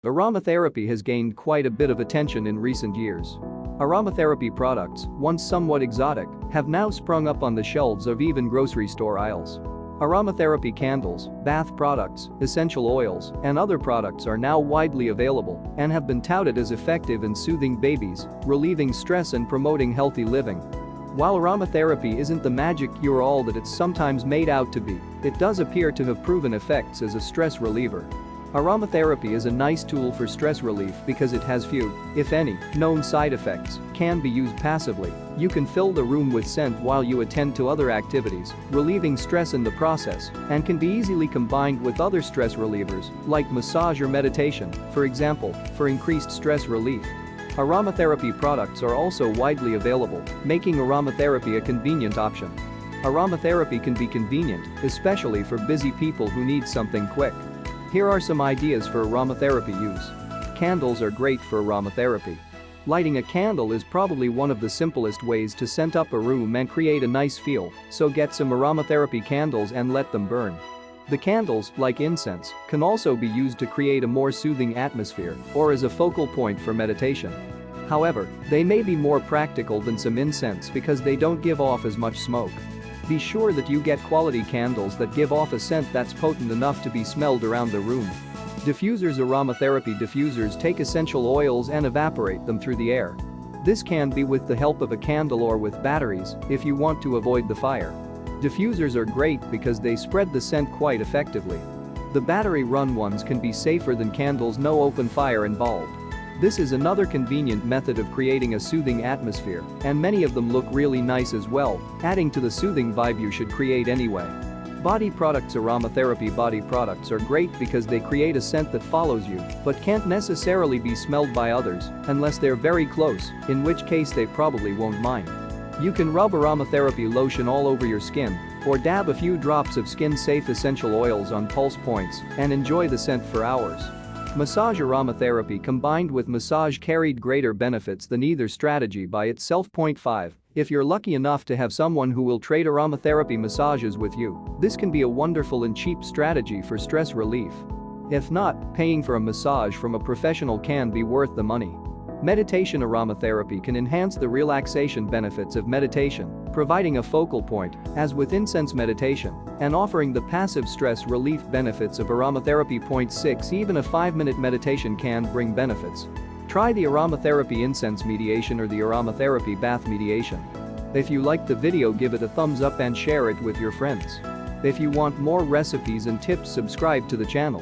Aromatherapy has gained quite a bit of attention in recent years. Aromatherapy products, once somewhat exotic, have now sprung up on the shelves of even grocery store aisles. Aromatherapy candles, bath products, essential oils, and other products are now widely available and have been touted as effective in soothing babies, relieving stress and promoting healthy living. While aromatherapy isn't the magic cure-all that it's sometimes made out to be, it does appear to have proven effects as a stress reliever. Aromatherapy is a nice tool for stress relief because it has few, if any, known side effects, can be used passively. You can fill the room with scent while you attend to other activities, relieving stress in the process, and can be easily combined with other stress relievers, like massage or meditation, for example, for increased stress relief. Aromatherapy products are also widely available, making aromatherapy a convenient option. Aromatherapy can be convenient, especially for busy people who need something quick. Here are some ideas for aromatherapy use. Candles are great for aromatherapy. Lighting a candle is probably one of the simplest ways to scent up a room and create a nice feel, so get some aromatherapy candles and let them burn. The candles, like incense, can also be used to create a more soothing atmosphere or as a focal point for meditation. However, they may be more practical than some incense because they don't give off as much smoke. Be sure that you get quality candles that give off a scent that's potent enough to be smelled around the room. Diffusers. Aromatherapy diffusers take essential oils and evaporate them through the air. This can be with the help of a candle or with batteries if you want to avoid the fire. Diffusers are great because they spread the scent quite effectively. The battery-run ones can be safer than candles, no open fire involved. This is another convenient method of creating a soothing atmosphere, and many of them look really nice as well, adding to the soothing vibe you should create anyway. Body products. Aromatherapy body products are great because they create a scent that follows you but can't necessarily be smelled by others unless they're very close, in which case they probably won't mind. You can rub aromatherapy lotion all over your skin or dab a few drops of skin-safe essential oils on pulse points and enjoy the scent for hours. Massage. Aromatherapy combined with massage carried greater benefits than either strategy by itself. 5. If you're lucky enough to have someone who will trade aromatherapy massages with you, this can be a wonderful and cheap strategy for stress relief. If not, paying for a massage from a professional can be worth the money. Meditation. Aromatherapy can enhance the relaxation benefits of meditation, providing a focal point, as with incense meditation, and offering the passive stress relief benefits of aromatherapy. 6. Even a 5-minute meditation can bring benefits. Try the aromatherapy incense mediation or the aromatherapy bath mediation. If you liked the video, give it a thumbs up and share it with your friends. If you want more recipes and tips, subscribe to the channel.